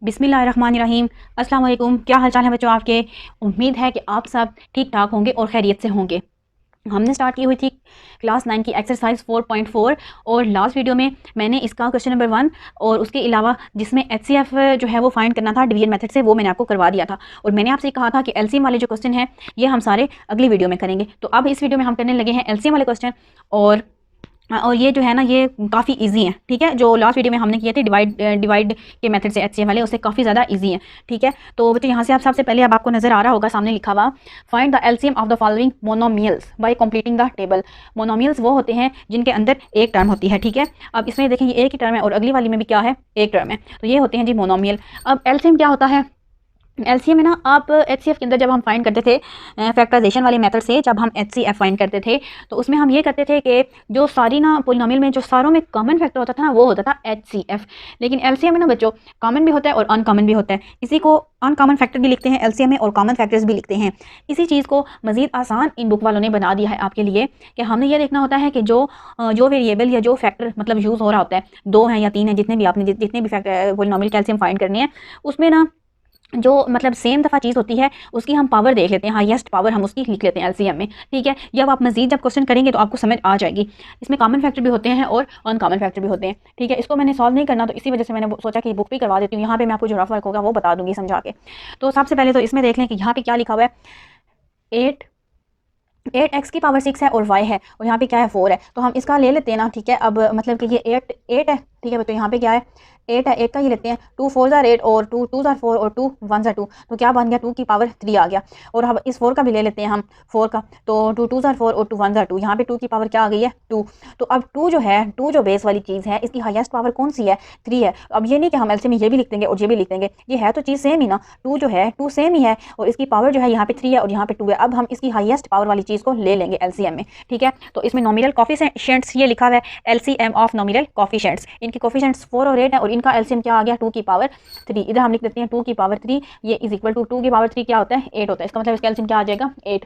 बिस्मिल्लाहिर्रहमानिर्रहीम। अस्सलाम वालेकुम। क्या हाल चाल है बच्चों आपके? उम्मीद है कि आप सब ठीक ठाक होंगे और खैरियत से होंगे। हमने स्टार्ट की हुई थी क्लास 9 की एक्सरसाइज 4.4 और लास्ट वीडियो में मैंने इसका क्वेश्चन नंबर 1 और उसके अलावा जिसमें एचसीएफ जो है वो फाइंड करना था डिवीजन मेथड से, वो मैंने आपको करवा दिया था। और मैंने आपसे कहा था कि एलसीएम वाले जो क्वेश्चन है ये हम सारे अगली वीडियो में करेंगे। तो अब इस वीडियो में हम करने लगे हैं एलसीएम वाले क्वेश्चन। और ये जो है ना ये काफ़ी इजी है, ठीक है। जो लास्ट वीडियो में हमने किए थे डिवाइड के मेथड से एचसीएफ वाले, उससे काफ़ी ज़्यादा इजी है, ठीक है। तो बच्चों यहाँ से आप सबसे पहले अब आपको नज़र आ रहा होगा सामने लिखा हुआ, find the LCM of the following monomials bye completing the table. Monomials वो होते हैं जिनके अंदर एक टर्म होती है, ठीक है। अब इसमें देखें ये एक ही टर्म है और अगली वाली में भी क्या है, एक टर्म है, तो ये होते हैं जी मोनोमियल। अब एलसीएम क्या होता है? एलसीएम में ना आप एचसीएफ के अंदर जब हम फाइंड करते थे फैक्टराइजेशन वाले मेथड से, जब हम एचसीएफ फाइंड करते थे तो उसमें हम ये करते थे कि जो सारी ना पोलिनोमियल में जो सारों में कॉमन फैक्टर होता था ना वो होता था एचसीएफ। लेकिन एलसीएम में ना बच्चों कॉमन भी होता है और अनकॉमन भी होता है। इसी को अनकॉमन फैक्टर भी लिखते हैं एलसीएम में और कॉमन फैक्टर्स भी लिखते हैं। इसी चीज़ को मज़ीद आसान इन बुक वालों ने बना दिया है आपके लिए कि हमने ये देखना होता है कि जो वेरिएबल या जो फैक्टर मतलब यूज़ हो रहा होता है, 2 हैं या 3 हैं, जितने भी आपने जितने भी फैक्टर पोलिनोमियल कैल्शियम फाइंड करनी है, उसमें ना जो मतलब सेम दफ़ा चीज़ होती है उसकी हम पावर देख लेते हैं, हाईएस्ट पावर हम उसकी लिख लेते हैं एलसीएम में, ठीक है। जब आप मज़ीद जब क्वेश्चन करेंगे तो आपको समझ आ जाएगी। इसमें कॉमन फैक्टर भी होते हैं और अनकॉमन फैक्टर भी होते हैं, ठीक है। इसको मैंने सॉल्व नहीं करना तो इसी वजह से मैंने सोचा कि बुक भी करवा देती हूँ। यहाँ पे मैं आपको जो रफ वर्क होगा वो बता दूंगी समझा के। तो सबसे पहले तो इसमें देख लें कि यहाँ पे क्या लिखा हुआ है, 8x की पावर 6 है और y है और यहाँ पे क्या है 4 है, तो हम इसका ले लेते हैं ना, ठीक है। अब मतलब कि ये 8 है, ठीक है। तो यहाँ पे क्या है 8 है, 8 का ही लेते हैं। 2 4 ज़ार 8 और 2 2 ज़ार 4 और 2 1 ज़ार 2, तो क्या बन गया 2 की पावर 3 आ गया। और अब इस 4 का भी ले लेते हैं हम, 4 का, तो 2 2 ज़ार 4 और 2 1 ज़ार 2, यहाँ पे 2 की पावर क्या आ गई है 2। तो अब 2 जो है 2 जो बेस वाली चीज़ है इसकी हाईएस्ट पावर कौन सी है, 3 है। अब ये नहीं कि हम एलसीएम में ये भी लिख देंगे और ये भी लिख देंगे, ये है तो चीज़ सेम ही ना। 2 जो है 2 सेम ही है और इसकी पावर जो है यहाँ पे 3 है और यहाँ पे 2 है। अब हम इसकी हाईएस्ट पावर वाली चीज़ को ले लेंगे एलसीएम में, ठीक है। तो इसमें नॉमिनल कोफिशिएंट्स ये लिखा हुआ है, एलसीएम ऑफ नॉमिनल कोफिशिएंट्स, इनके कोफिशिएंट्स 4 और 8 है और इनका एलसीएम क्या आ गया 2 की पावर 3। इधर हम लिख देते हैं 2 की पावर 3, ये इज इक्वल टू 2 की पावर 3 क्या होता है 8 होता है। इसका मतलब इसका एलसीएम क्या आ जाएगा 8।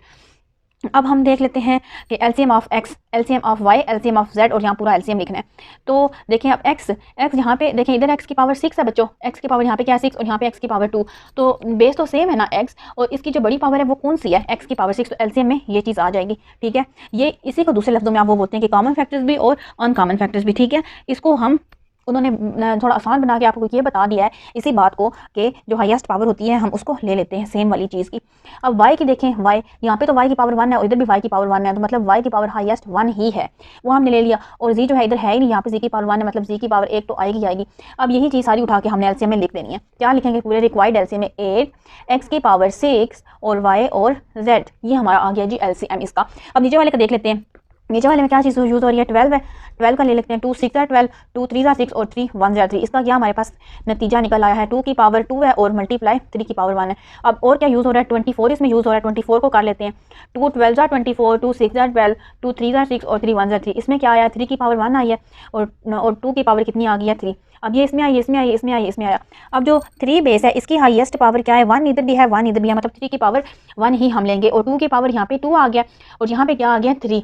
अब हम देख लेते हैं कि LCM of X, LCM of Y, LCM of Z, और यहाँ पूरा एलसीएम लिखना है। तो देखें अब एक्स यहाँ पे देखें, इधर एक्स की पावर 6 है बच्चों, एक्स की पावर यहाँ पे क्या है 6 और यहाँ पे एक्स की पावर 2, तो बेस तो सेम है ना एक्स, और इसकी जो बड़ी पावर है वो कौन सी है एक्स की पावर 6, तो एलसीएम में ये चीज़ आ जाएगी, ठीक है। ये इसी को दूसरे लफ्जों में आप वो बोलते हैं कि कॉमन फैक्टर्स भी और अनकॉमन फैक्टर्स भी, ठीक है। इसको हम उन्होंने थोड़ा आसान बना के आपको ये बता दिया है इसी बात को कि जो हाईएस्ट पावर होती है हम उसको ले लेते हैं सेम वाली चीज़ की। अब y की देखें, y यहाँ पे तो y की पावर 1 है और इधर भी y की पावर 1 है, तो मतलब y की पावर हाईएस्ट 1 ही है, वो हमने ले लिया। और z जो है इधर है ही नहीं, यहाँ पे z की पावर 1 है, मतलब z की पावर 1 तो आएगी आएगी। अब यही चीज़ सारी उठा के हमने एलसीएम में लिख देनी है। क्या लिखेंगे पूरे रिक्वायर्ड एलसीएम में 8 x की पावर 6 और y और z, ये हमारा आ गया जी एलसीएम इसका। अब नीचे वाले का देख लेते हैं, नीचे वाले में क्या चीज़ यूज़ हो रही है 12 है, 12 का ले लेते हैं। 2 6 ज़ार 12, 2 3 ज़ार 6 और 3 1 ज़ार 3, इसका क्या हमारे पास नतीजा निकल आया है 2 की पावर 2 है और मल्टीप्लाई 3 की पावर 1 है। अब और क्या यूज़ हो रहा है 24 इसमें यूज़ हो रहा है, 24 को कर लेते हैं। 2 12 ज़ार 24, 2 6 ज़ार 12, 2 3 ज़ार 6 और 3 1 ज़ार 3, इसमें क्या आया 3 की पावर 1 आई है और 2 की पावर कितनी आ गई है 3। अब ये इसमें आई, इसमें आई, इसमें आई, इसमें आया। अब जो 3 बेस है इसकी हाईएस्ट पावर क्या है 1, इधर भी है 1 इधर भी है, मतलब 3 की पावर 1 ही हम लेंगे और 2 की पावर यहाँ पे 2 आ गया और यहाँ पे क्या आ गया 3,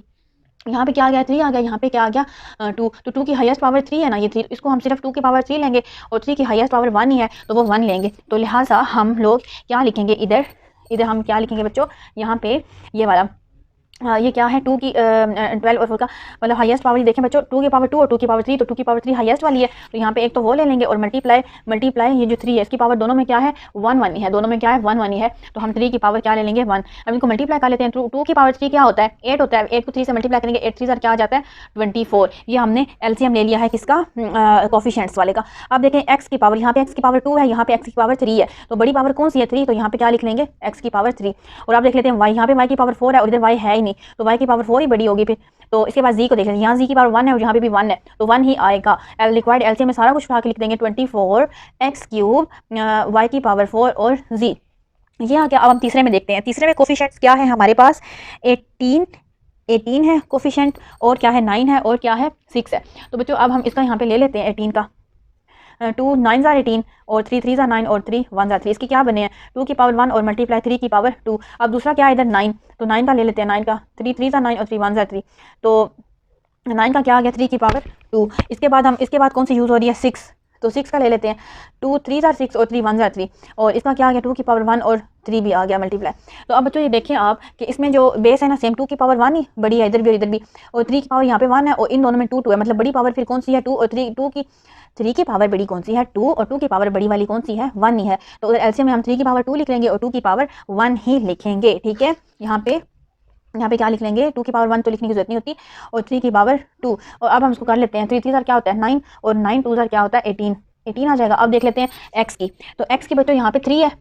यहाँ पे क्या आ गया 3 आ गया, यहाँ पे क्या आ गया 2, तो 2 की हाईएस्ट पावर 3 है ना ये 3, इसको हम सिर्फ 2 की पावर 3 लेंगे और 3 की हाईएस्ट पावर 1 ही है तो वो 1 लेंगे। तो लिहाजा हम लोग क्या लिखेंगे इधर हम क्या लिखेंगे बच्चों, यहाँ पे ये वाला ये क्या है 2 की 12 और 4 का मतलब हाईएस्ट पावर देखें बच्चों 2 की पावर 2 और 2 की पावर 3, तो 2 की पावर 3 हाईएस्ट वाली है, तो यहाँ पे एक तो वो ले लेंगे और मल्टीप्लाई ये जो 3 है इसकी पावर दोनों में क्या है 1 1 ही है, दोनों में क्या है 1 1 ही है, तो हम 3 की पावर क्या ले लेंगे 1। अब इनको मल्टीप्लाई कर लेते हैं। 2 की पावर 3 क्या होता है 8 होता है, 8 को 3 से मल्टीप्लाई करेंगे 8 3 क्या आ जाता है 24। ये हमने एलसीएम ले लिया है किसका कोफिशिएंट्स वाले का। अब देखें एक्स की पावर, यहाँ पे एक्स की पावर 2 है, यहाँ पे एक्स की पावर 3 है, तो बड़ी पावर कौन सी है 3, तो यहाँ पे क्या लिख लेंगे एक्स की पावर 3। और आप देख लेते हैं वाई, यहाँ पे वाई की पावर 4 है और इधर वाई है ही नहीं, तो वाई की पावर 4 ही बड़ी होगी फिर। तो इसके बाद जी को देख लेते हैं, यहाँ जी की पावर 1 है और यहाँ पे भी 1 है, तो 1 ही आएगा। रिक्वायर्ड एलसीएम में सारा कुछ उठा के लिख देंगे 24 एक्स क्यूब वाई की पावर 4 और जी, ये आ गया। अब हम तीसरे में देखते हैं, तीसरे में कोफिशिएंट्स क्या है हमारे पास 18 है कोफिशिएंट, और क्या है 9 है और क्या है 6 है। तो बच्चों अब हम इसका यहाँ पे ले लेते हैं 18 का, 2 9 ज़ार 18 और 3 3 ज़ार 9 और 3 1 ज़ार 3, इसकी क्या बने हैं 2 की पावर 1 और मल्टीप्लाई 3 की पावर 2। अब दूसरा क्या है इधर 9, तो 9 का ले लेते हैं, 9 का 3 3 ज़ार 9 और 3 1 ज़ार 3, तो 9 का क्या आ गया 3 की पावर 2। इसके बाद कौन सी यूज़ हो रही है तो 6 का ले लेते हैं। 2 3 ज़ार 6 और 3 1 ज़ार 3, और इसका क्या आ गया 2 की पावर 1 और 3 भी आ गया मल्टीप्लाई। तो अब बच्चों ये देखें आप कि इसमें जो बेस है ना सेम 2 की पावर 1 ही बड़ी है इधर भी और इधर भी, और 3 की पावर यहाँ पे 1 है और इन दोनों में 2 2 है, मतलब बड़ी पावर फिर कौन सी है 2, और 3 की पावर बड़ी कौन सी है 2, और 2 की पावर बड़ी वाली कौन सी है 1 ही है। तो एलसीएम में हम 3 की पावर 2 लिख लेंगे और 2 की पावर 1 ही लिखेंगे। ठीक है, यहाँ पे क्या लिख लेंगे 2 की पावर 1 तो लिखने की जरूरत नहीं होती, और 3 की पावर 2। और अब हम इसको कर लेते हैं 3 3 ज़ार क्या होता है 9, और 9 2 ज़ार क्या होता है 18 आ जाएगा। अब देख लेते हैं एक्स की, तो एक्स की बच्चों यहाँ पे 3 है,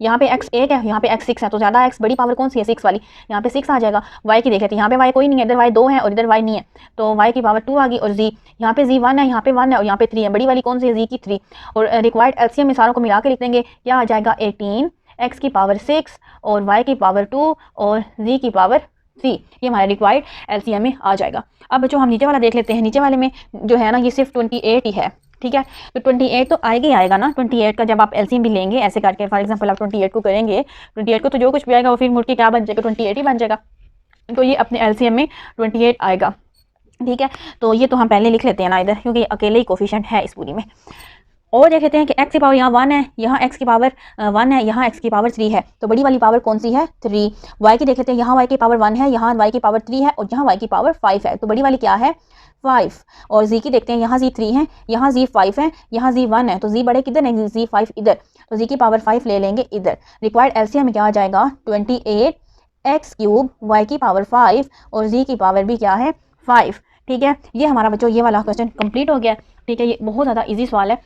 यहाँ पे x 1 है, यहाँ पे x 6 है, तो ज़्यादा x बड़ी पावर कौन सी है 6 वाली, यहाँ पे 6 आ जाएगा। y की देख लेते हैं, यहाँ पे y कोई नहीं है, इधर y 2 है और इधर y नहीं है, तो y की पावर 2 आ गई। और z, यहाँ पे z 1 है, यहाँ पे 1 है और यहाँ पे 3 है, बड़ी वाली कौन सी है z की 3। और रिक्वायर्ड एलसीएम में सारों को मिला के लिख देंगे, क्या आ जाएगा 18, x की पावर 6 और y की पावर 2 और z की पावर 3, ये हमारा रिक्वायर्ड एलसीएम में आ जाएगा। अब बच्चों हम नीचे वाला देख लेते हैं, नीचे वाले में जो है ना ये सिर्फ 28 ही है। ठीक है, तो 28 तो आएगा ही आएगा ना, 28 का जब आप एलसीएम भी लेंगे ऐसे करके, फॉर एग्जांपल आप 28 को करेंगे, 28 को तो जो कुछ भी आएगा वो फिर मुड़ के क्या बन जाएगा 28 ही बन जाएगा, तो ये अपने एलसीएम में 28 आएगा। ठीक है, तो ये तो हम पहले लिख लेते हैं ना इधर, क्योंकि अकेले ही कोफिशिएंट है इस पूरी में। और देख लेते हैं कि x की पावर यहाँ 1 है, यहाँ x की पावर 1 है, यहाँ x की पावर 3 है, तो बड़ी वाली पावर कौन सी है 3। y की देख लेते हैं, यहाँ y की पावर 1 है, यहाँ y की पावर 3 है और यहाँ y की पावर 5 है, तो बड़ी वाली क्या है 5। और z की देखते हैं, यहाँ z 3 है, यहाँ z 5 है, यहाँ z 1 है, तो z बड़े किधर है z 5 इधर, तो z की पावर 5 ले लेंगे इधर। रिक्वायर्ड एलसीएम में क्या आ जाएगा 28 x क्यूब y की पावर 5 और z की पावर भी क्या है 5। ठीक है, ये हमारा बच्चों ये वाला क्वेश्चन कंप्लीट हो गया। ठीक है, ये बहुत ज़्यादा ईजी सवाल है।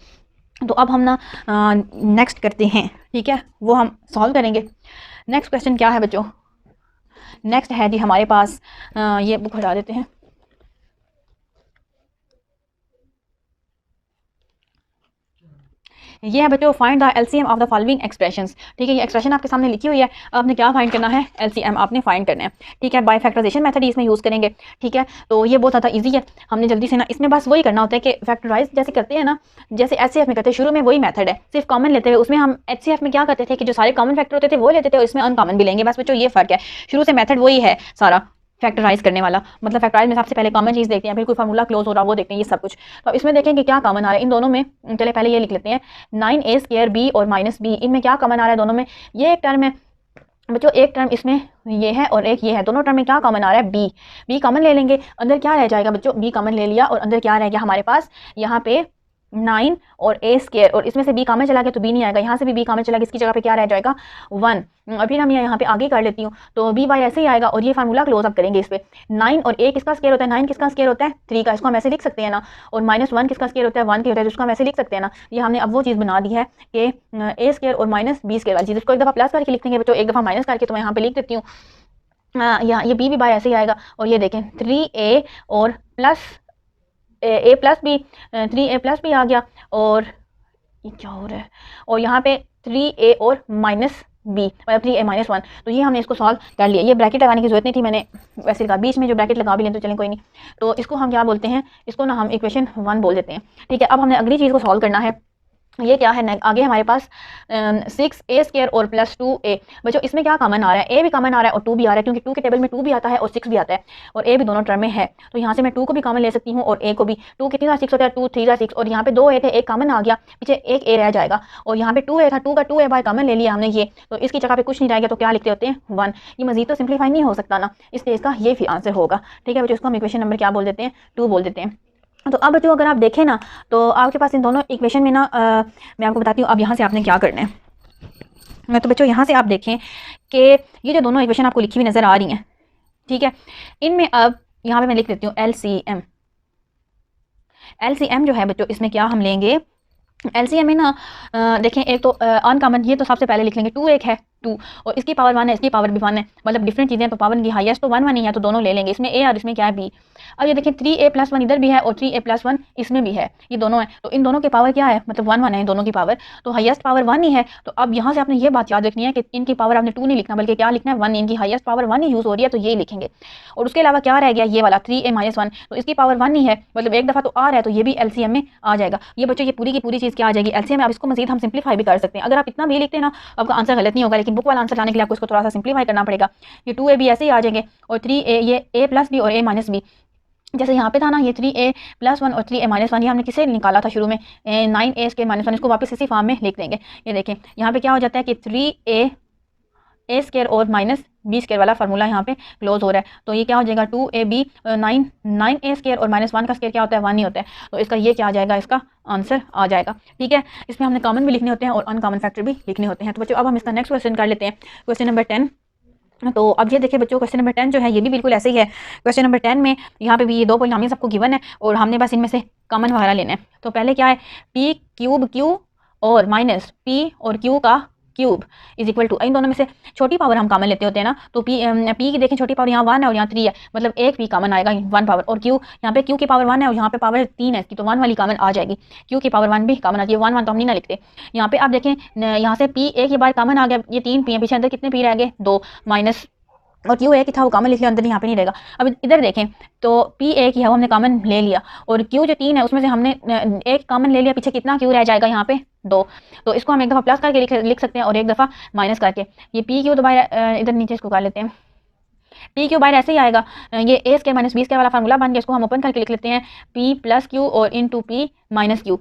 तो अब हम ना नेक्स्ट करते हैं, ठीक है, वो हम सॉल्व करेंगे। नेक्स्ट क्वेश्चन क्या है बच्चों, नेक्स्ट है जी हमारे पास, ये बुक हटा देते हैं। ये है बच्चों find the LCM of the following expressions. ठीक है, ये एक्सप्रेशन आपके सामने लिखी हुई है, आपने क्या फाइंड करना है एलसीएम आपने फाइंड करना है। ठीक है, बाय फैक्टराइजेशन मेथड इसमें यूज़ करेंगे। ठीक है, तो ये बहुत ज़्यादा इजी है, हमने जल्दी से ना इसमें बस वही करना होता है कि फैक्टराइज जैसे करते हैं ना, जैसे एचसीएफ में करते हैं, शुरू में वही मेथड है, सिर्फ कॉमन लेते हुए। उसमें हम एचसीएफ में क्या करते थे कि जो सारे कॉमन फैक्टर होते थे वो लेते थे और इसमें अनकॉमन भी लेंगे, बस बच्चों ये फ़र्क है। शुरू से मेथड वही है सारा फैक्टराइज करने वाला, मतलब फैक्टराइज में सबसे पहले कॉमन चीज़ देखते हैं, फिर कोई फार्मूला क्लोज हो रहा है वो देखते हैं, ये सब कुछ। तो अब इसमें देखें कि क्या कॉमन आ रहा है इन दोनों में। चले पहले ये लिख लेते हैं 9a² b और -b, इनमें क्या कॉमन आ रहा है दोनों में। ये एक टर्म है बच्चों, एक टर्म इसमें ये है और एक ये है, दोनों टर्म में क्या कॉमन आ रहा है b कॉमन ले लेंगे। अंदर क्या रह जाएगा बच्चों b कॉमन ले लिया और अंदर क्या रह गया हमारे पास यहाँ पे 9 और a², और इसमें से b कॉमन चला गया तो b नहीं आएगा, यहाँ से भी b कॉमन चला गया, इसकी जगह पे क्या रह जाएगा 1। अभी हम यहाँ पे आगे कर लेती हूँ, तो b बाय ऐसे ही आएगा और ये फार्मूला क्लोज अप करेंगे इस पे। 9 और a किसका स्क्वायर होता है 9 किसका स्क्वायर होता है 3 का, इसको हम ऐसे लिख सकते हैं ना। और -1 किसका स्क्वायर होता है 1 के होता है, जिसको हम ऐसे लिख सकते हैं ना। ये हमने अब वो चीज़ बना दी है कि a² और -b² वाली चीज़, इसको एक दफ़ा प्लस करके लिख देंगे बच्चों, एक दफ़ा माइनस करके, तो मैं यहाँ पे लिख देती हूँ। यहाँ ये b भी बाय ऐसे ही आएगा, और ये देखें 3a और plus a plus B, 3a plus B आ गया, और ये क्या हो रहा है, और यहाँ पे 3a और माइनस बी मतलब 3a - 1। तो ये हमने इसको सॉल्व कर लिया। ये ब्रैकेट लगाने की जरूरत नहीं थी, मैंने वैसे लगा, बीच में जो ब्रैकेट लगा भी लें तो चलें कोई नहीं। तो इसको हम क्या बोलते हैं, इसको ना हम इक्वेशन 1 बोल देते हैं। ठीक है, अब हमने अगली चीज़ को सॉल्व करना है। ये क्या है आगे हमारे पास 6a² और +2a। बच्चों इसमें क्या कॉमन आ रहा है, a भी कॉमन आ रहा है और 2 भी आ रहा है, क्योंकि 2 के टेबल में 2 भी आता है और 6 भी आता है, और a भी दोनों टर्म में है। तो यहाँ से मैं 2 को भी कॉमन ले सकती हूँ और a को भी। 2 कितनी 6 होता है 2 3 6, और यहाँ पे 2a थे, एक कॉमन आ गया, पीछे एक a रह जाएगा, और यहाँ पे 2a था, 2 का 2a बाय कॉमन ले लिया हमने ये, तो इसकी जगह पे कुछ नहीं रहेगा, तो क्या लिखते होते हैं 1। ये मजीद तो सिंप्लीफाई नहीं हो सकता ना, इसलिए इसका ये फिर आंसर होगा। ठीक है बच्चों, इसको हम इक्वेशन नंबर क्या बोल देते हैं 2 बोल देते हैं। तो अब बच्चों अगर आप देखें ना, तो आपके पास इन दोनों इक्वेशन में ना मैं आपको बताती हूँ अब यहाँ से आपने क्या करना है। तो बच्चों यहाँ से आप देखें कि ये जो दोनों इक्वेशन आपको लिखी हुई नज़र आ रही हैं, ठीक है, इनमें अब यहाँ पे मैं लिख देती हूँ एलसीएम। एलसीएम जो है बच्चों इसमें क्या हम लेंगे, एलसीएम में ना देखें, एक तो अनकॉमन, ये तो सबसे पहले लिख लेंगे 2 एक है 2, और इसकी पावर 1 है, इसकी पावर भी 1 है, मतलब डिफरेंट चीज़ें, तो पावर की हाईएस्ट तो 1 1 ही है, तो दोनों ले लेंगे। इसमें a और इसमें क्या है b। अब ये देखें 3a + 1 इधर भी है और 3a + 1 इसमें भी है, ये दोनों है, तो इन दोनों की पावर क्या है, मतलब 1 1 है इन दोनों की पावर, तो हाईएस्ट पावर 1 ही है। तो अब यहाँ से आपने ये बात याद रखनी है कि इनकी पावर आपने 2 नहीं लिखना, बल्कि क्या लिखना है 1, इनकी हाईएस्ट पावर 1 ही यूज़ हो रही है, तो ये लिखेंगे। और उसके अलावा क्या रह गया ये वाला 3a - 1, तो इसकी पावर 1 ही है, मतलब एक दफ़ा तो आ रहा है, तो ये भी एलसीएम में आ जाएगा। ये बच्चों ये पूरी की पूरी चीज़ क्या आ जाएगी एलसीएम में। अब इसको मजीद हम सिंप्लीफाई भी कर सकते हैं, अगर आप इतना भी लिखते हैं ना आपका आंसर गलत नहीं होगा, लेकिन बुक वाला आंसर लाने के लिए आपको इसको थोड़ा सा सिंप्लीफाई करना पड़ेगा। ये 2a भी ऐसे ही आ जाएंगे, और 3a ये a + b और a - b, जैसे यहाँ पे था ना, ये 3a+1 और 3a-1, ये हमने किसे निकाला था शुरू में, 9a² - 1, इसको वापस इसी फॉर्म में लिख देंगे। ये देखें यहाँ पे क्या हो जाता है कि 3a² और -b² वाला फार्मूला यहाँ पे क्लोज हो रहा है। तो ये क्या हो जाएगा 2ab 9a² और -1 का स्क्वायर क्या होता है 1 ही होता है। तो इसका ये क्या आ जाएगा, इसका आंसर आ जाएगा। ठीक है, इसमें हमने कॉमन भी लिखने होते हैं और अनकॉमन फैक्टर भी लिखने होते हैं। तो बच्चों अब हम इसका नेक्स्ट क्वेश्चन कर लेते हैं, क्वेश्चन नंबर 10। तो अब ये देखिए बच्चों, क्वेश्चन नंबर 10 जो है ये भी बिल्कुल ऐसे ही है। क्वेश्चन नंबर 10 में यहाँ पे भी ये 2 पॉलिनोमियल सबको गिवन है और हमने बस इनमें से कॉमन वगैरह लेना है। तो पहले क्या है, p³ q और माइनस p और q का क्यूब इज इक्वल टू, इन दोनों में से छोटी पावर हम कॉमन लेते होते हैं ना। तो p की देखें छोटी पावर यहाँ 1 है और यहाँ 3 है, मतलब एक p कॉमन आएगा 1 पावर, और q यहाँ पे q की पावर 1 है और यहाँ पे पावर 3 है इसकी, तो 1 वाली कॉमन आ जाएगी। q की पावर 1 भी कॉमन आती है, 1 1 तो हम नहीं ना लिखते। यहाँ पे आप देखें यहाँ से p एक ही बार कॉमन आ गया, ये 3 p है, पीछे अंदर कितने p रह गए 2, माइनस और क्यू एक ही था वो कॉमन लिख लिया, अंदर यहाँ पे नहीं रहेगा। अब इधर देखें तो पी एक ही है वो हमने कॉमन ले लिया, और क्यू जो 3 है उसमें से हमने एक कॉमन ले लिया, पीछे कितना क्यू रह जाएगा यहाँ पे 2। तो इसको हम एक दफ़ा प्लस करके लिख सकते हैं और एक दफ़ा माइनस करके। ये पी क्यू तो बाहर इधर नीचे इसको कर लेते हैं, पी क्यू बाहर ऐसे ही आएगा, ये a² - b² वाला फार्मूला बन गया, इसको हम ओपन करके लिख लेते हैं p + q और इंटू p - q।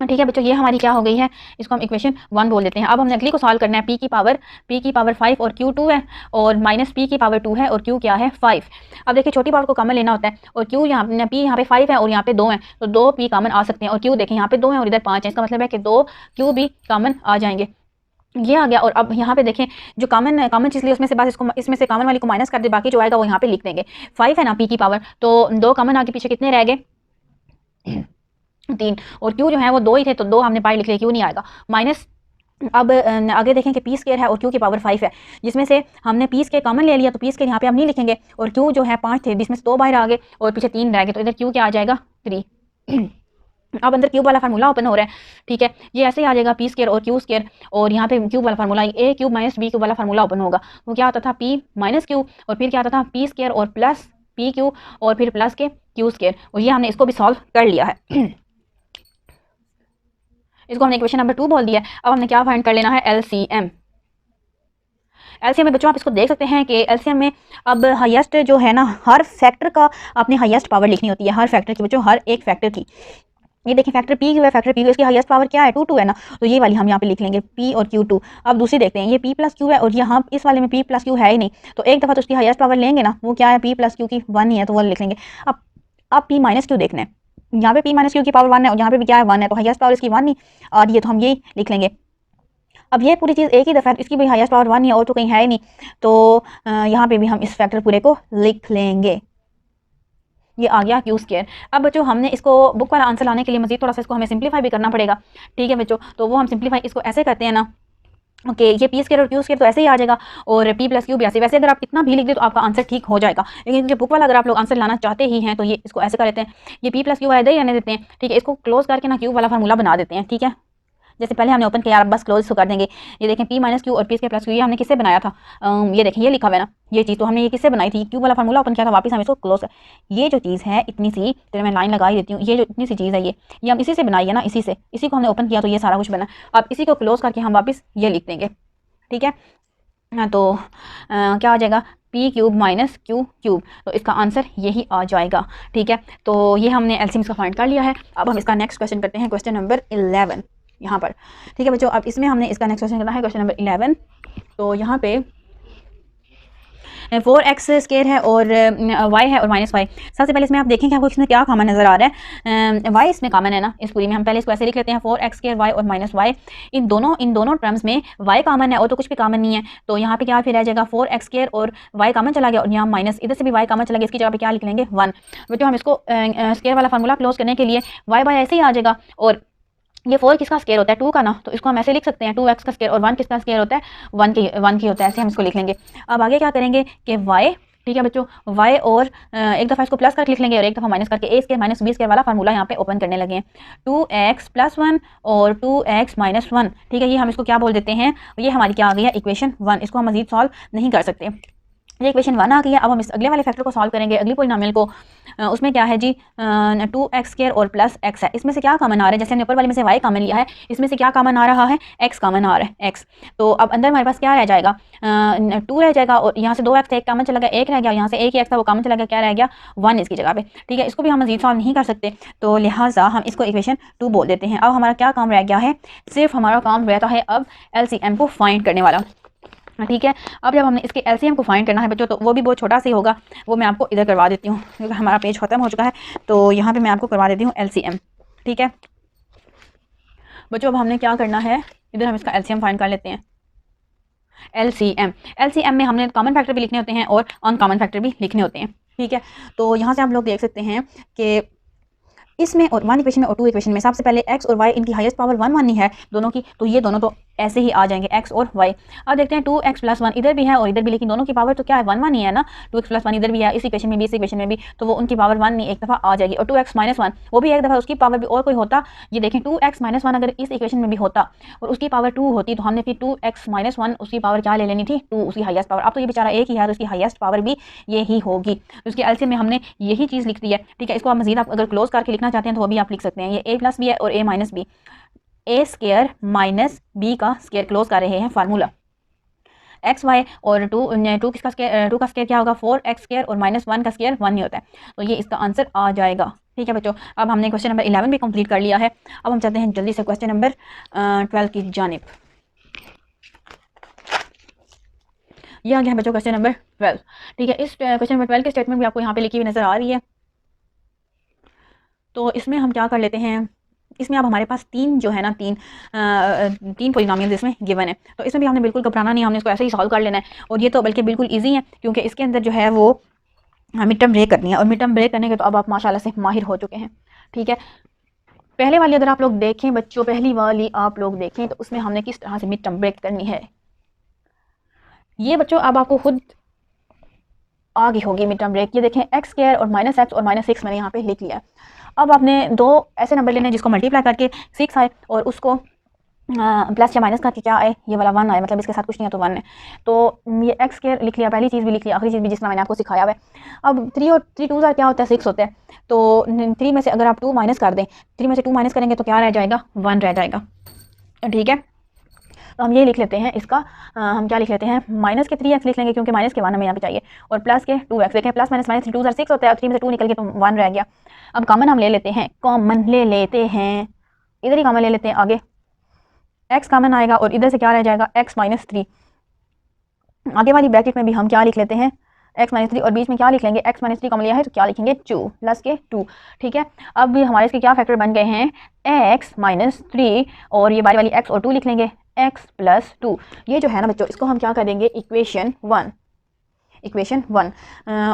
ठीक है बच्चों, ये हमारी क्या हो गई है, इसको हम इक्वेशन 1 बोल देते हैं। अब हमने अगली को सॉल्व करना है, p की पावर 5 और q 2 है, और माइनस p की पावर 2 है और q क्या है 5। अब देखिए छोटी पावर को कॉमन लेना होता है, और q p यहाँ पे 5 है और यहाँ पे 2 है, तो 2 p कॉमन आ सकते हैं, और q देखें यहाँ पे 2 है और इधर 5 है, इसका मतलब है कि 2 q भी कॉमन आ जाएंगे। ये आ गया। और अब यहाँ पे देखें जो कॉमन चीज़ ली उसमें से बस इसको इसमें से कॉमन वाली को माइनस कर दे, बाकी जो आएगा वो यहाँ पे लिख देंगे। 5 है ना p की पावर, तो 2 कॉमन आगे पीछे कितने रह गए 3, और q जो है वो 2 ही थे, तो 2 हमने बाहर लिख लिया, q नहीं आएगा। माइनस अब आगे देखें कि p² है और q की पावर 5 है, जिसमें से हमने p² कॉमन ले लिया, तो p² यहाँ पे हम नहीं लिखेंगे, और q जो है 5 थे जिसमें से 2 बाहर आ गए और पीछे 3 रह गए, तो इधर q क्या आ जाएगा 3। अब अंदर क्यूब वाला फार्मूला ओपन हो रहा है। ठीक है, ये ऐसे ही आ जाएगा p² और q², और यहाँ पे क्यूब वाला फार्मूला a³ - b³ वाला फार्मूला ओपन होगा। वो क्या आता था p - q, और फिर क्या आता था p² और प्लस pq और फिर प्लस के q², और ये हमने इसको भी सॉल्व कर लिया है। इसको हमने इक्वेशन नंबर 2 बोल दिया। अब हमने क्या फाइंड कर लेना है, LCM। LCM में बच्चों आप इसको देख सकते हैं कि LCM में अब हाईएस्ट जो है ना, हर फैक्टर का आपने हाईएस्ट पावर लिखनी होती है, हर फैक्टर की बच्चों, हर एक फैक्टर की। ये देखिए फैक्टर p क्यू है, फैक्टर p क्यू, इसकी हाईएस्ट पावर क्या है 2 2 है ना, तो ये वाली हम यहाँ पे लिख लेंगे p और q2। अब दूसरी देखते हैं, ये p + q है और यहाँ इस वाले में p + q है ही नहीं, तो एक दफ़ा तो उसकी हाईएस्ट पावर लेंगे ना, वो क्या है p + q की 1 ही है, तो वो लिख लेंगे। अब p - q देखना है, यहाँ पे p - q की पावर 1 है और यहाँ पे भी क्या है 1 है, तो हाईएस्ट पावर इसकी 1 ही आ रही है, तो हम यही लिख लेंगे। अब ये पूरी चीज़ एक ही दफ़ा, इसकी भी हाईएस्ट पावर 1 ही है और तो कहीं है ही नहीं, तो यहाँ पे भी हम इस फैक्टर पूरे को लिख लेंगे। ये आ गया q²। अब बच्चों हमने इसको बुक वाला आंसर लाने के लिए मजीद थोड़ा सा इसको हमें सिंप्लीफाई भी करना पड़ेगा। ठीक है बच्चों, तो वो हम सिंप्लीफाई इसको ऐसे करते हैं ना, ओके ये p² और q² तो ऐसे ही आ जाएगा, और p + q भी ऐसे। वैसे अगर आप कितना भी लिख दे तो आपका आंसर ठीक हो जाएगा, लेकिन क्योंकि बुक वाला अगर आप लोग आंसर लाना चाहते ही हैं तो ये इसको ऐसे कर लेते हैं, ये p + q इधर ही रहने देते हैं। ठीक है, इसको क्लोज करके ना q वाला फार्मूला बना देते हैं। ठीक है, जैसे पहले हमने ओपन किया, आप बस क्लोज कर देंगे। ये देखें p - q और p² + q, ये हमने किससे बनाया था, ये देखें ये लिखा हुआ है ना, ये चीज़ तो हमने ये किससे बनाई थी, q वाला फार्मूला ओपन किया था, वापस हम इसको क्लोज कर। ये जो चीज़ है इतनी सी, चलो मैं लाइन लगा ही देती हूँ, ये जो इतनी सी चीज़ है ये हम इसी से बनाई है ना, इसी से, इसी को हमने ओपन किया तो ये सारा कुछ बना। अब इसी को क्लोज करके हम वापस ये लिख देंगे। ठीक है, तो क्या आ जाएगा p³ - q³, तो इसका आंसर यही आ जाएगा। ठीक है, तो ये हमने LCM का फाइंड कर लिया है। अब हम इसका नेक्स्ट क्वेश्चन करते हैं, क्वेश्चन नंबर 11 यहाँ पर। ठीक है बच्चों, अब इसमें हमने इसका नेक्स्ट क्वेश्चन करना है, क्वेश्चन नंबर 11। तो यहाँ पे 4x² है और y है और -y। सबसे पहले इसमें आप देखें कि आपको इसमें क्या कॉमन नज़र आ रहा है, y इसमें कॉमन है ना, इस पूरी में हम पहले इसको ऐसे लिख लेते हैं 4x² y और -y। इन दोनों टर्म्स में y कॉमन है और तो कुछ भी कॉमन नहीं है, तो यहाँ पे क्या फिर रह जाएगा 4x² और y कॉमन चला गया, और यहाँ माइनस इधर से भी y कॉमन चला गया, इसकी जगह पे क्या लिख लेंगे 1। बच्चों हम इसको स्क्वायर वाला फार्मूला क्लोज करने के लिए y बाय ऐसे ही आ जाएगा, और ये 4 किसका स्क्वायर होता है 2 का ना, तो इसको हम ऐसे लिख सकते हैं 2x का स्क्वायर, और 1 किसका स्क्वायर होता है 1 की होता है, ऐसे हम इसको लिख लेंगे। अब आगे क्या करेंगे कि y, ठीक है बच्चों, y और एक दफ़ा इसको प्लस करके लिख लेंगे और एक दफ़ा माइनस करके a² - b² वाला फार्मूला यहाँ पे ओपन करने लगे हैं। 2x + 1 और 2x - 1। ठीक है, ये हम इसको क्या बोल देते हैं, ये हमारी क्या आ गई है इक्वेशन 1। इसको हम मजीद सॉल्व नहीं कर सकते। ये इक्वेशन 1 आ गई है। अब हम इस अगले वाले फैक्टर को सॉल्व करेंगे, अगली पॉलिनोमियल को। उसमें क्या है जी, 2x² और प्लस x है। इसमें से क्या कॉमन आ रहा है, जैसे हमने ऊपर वाले में से y कॉमन लिया है, इसमें से क्या कॉमन आ रहा है, x कॉमन आ रहा है, x। तो अब अंदर हमारे पास क्या रह जाएगा, 2 रह जाएगा, और यहाँ से 2x एक कॉमन चला गया, 1 रह गया, यहाँ से एक ही x था वो कॉमन चला गया, क्या रह गया, 1 इसकी जगह पे। ठीक है, इसको भी हम मजीद सॉल्व नहीं कर सकते, तो लिहाजा हम इसको इक्वेशन 2 बोल देते हैं। अब हमारा क्या काम रह गया है, सिर्फ हमारा काम रहता है अब LCM को फाइंड करने वाला। ठीक है, अब जब हमने इसके LCM को फाइंड करना है बच्चों, तो वो भी बहुत छोटा सा ही होगा, वो मैं आपको इधर करवा देती हूँ क्योंकि हमारा पेज ख़त्म हो चुका है। तो यहाँ पे मैं आपको करवा देती हूँ LCM। ठीक है बच्चों, अब हमने क्या करना है, इधर हम इसका LCM फाइंड कर लेते हैं। LCM में हमने कॉमन फैक्टर भी लिखने होते हैं और अनकॉमन फैक्टर भी लिखने होते हैं। ठीक है, तो यहाँ से आप लोग देख सकते हैं कि इसमें और 1 इक्वेशन में और 2 इक्वेशन में सबसे पहले x और y इनकी हाईएस्ट पावर 1 1 ही है दोनों की, तो ये दोनों तो ऐसे ही आ जाएंगे x और y। अब देखते हैं 2x + 1 इधर भी है और इधर भी, लेकिन दोनों की पावर तो क्या है, 1 1 ही है ना। 2x + 1 इधर भी है, इस इक्वेशन में भी, इस इक्वेशन में भी, तो वो उनकी पावर 1 नहीं एक दफ़ा आ जाएगी। और 2x - 1 वो भी एक दफ़ा, उसकी पावर भी और कोई होता, ये देखें 2x - 1 अगर इस इक्वेशन में भी होता और उसकी पावर 2 होती, तो हमने फिर 2x - 1 उसकी पावर क्या ले लेनी थी, 2 उसकी हाईएस्ट पावर। अब तो ये बेचारा एक ही है तो उसकी हाईएस्ट पावर भी ये ही होगी, तो उसकी एलसीएम में हमने यही चीज़ लिख दी है। ठीक है, इसको आप मजीद आप अगर क्लोज करके लिखना चाहते हैं तो वो भी आप लिख सकते हैं। ये a + b है और a - b, a² - b का स्क्वायर क्लोज कर रहे हैं फार्मूला। एक्स वाई और 2 किसका स्क्वायर, 2 का स्क्वायर क्या होगा, 4x² और -1 का स्क्वायर 1 ही होता है, तो ये इसका आंसर आ जाएगा। ठीक है बच्चों, अब हमने क्वेश्चन नंबर 11 भी कंप्लीट कर लिया है। अब हम चलते हैं जल्दी से क्वेश्चन नंबर 12 की जानिब। ये आ गया है बच्चों क्वेश्चन नंबर 12। ठीक है, इस क्वेश्चन नंबर 12 की स्टेटमेंट भी आपको यहाँ पे लिखी हुई नज़र आ रही है। तो इसमें हम क्या कर लेते हैं, इसमें अब हमारे पास तीन पॉलिनोमियल्स इसमें गिवन है, तो इसमें भी हमने बिल्कुल घबराना नहीं, हमने इसको ऐसे ही सॉल्व कर लेना है। और ये तो बल्कि बिल्कुल ईजी है क्योंकि इसके अंदर जो है वो मिड टर्म ब्रेक करनी है, और मिड टर्म ब्रेक करने के तो अब आप माशाल्लाह से माहिर हो चुके हैं। ठीक है, पहले वाली अगर आप लोग देखें बच्चों, पहली वाली आप लोग देखें तो उसमें हमने किस तरह से मिड टर्म ब्रेक करनी है, ये बच्चों अब आपको खुद आ गई होगी मिड टर्म ब्रेक। ये देखें x² और -x और -6 मैंने यहाँ पे लिख लिया। अब आपने दो ऐसे नंबर लेने जिसको मल्टीप्लाई करके 6 आए और उसको प्लस या माइनस करके क्या आए, ये वाला 1 आए, मतलब इसके साथ कुछ नहीं है तो 1 है। तो ये x² लिख लिया, पहली चीज़ भी लिख लिया, आखिरी चीज़ भी जिस तरह मैंने आपको सिखाया हुआ है। अब 3 और 3 2 क्या होता है, 6 होता है। तो 3 में से अगर आप 2 माइनस कर दें, 3 में से 2 माइनस करेंगे तो क्या रह जाएगा, 1 रह जाएगा। ठीक है, तो हम ये लिख लेते हैं इसका, हम क्या लिख लेते हैं, माइनस के 3x लिख लेंगे क्योंकि माइनस के 1 हमें यहाँ पे चाहिए, और प्लस के 2x। देखें प्लस माइनस माइनस 2 6 होता है, और 3 में से 2 निकल के तो 1 रह गया। अब कॉमन हम ले लेते हैं, कॉमन ले लेते हैं, इधर ही कॉमन ले लेते हैं, आगे x कॉमन आएगा और इधर से क्या रह जाएगा, x - 3। आगे वाली ब्रैकेट में भी हम क्या लिख लेते हैं, x - 3, और बीच में क्या लिख लेंगे, x - 3 कॉमन लिया है तो क्या लिखेंगे, 2 प्लस के 2। ठीक है, अब भी हमारे इसके क्या फैक्टर बन गए हैं, x - 3, और ये बारी वाली x और 2 लिख लेंगे, x + 2। ये जो है ना बच्चों, इसको हम क्या कर देंगे, इक्वेशन 1।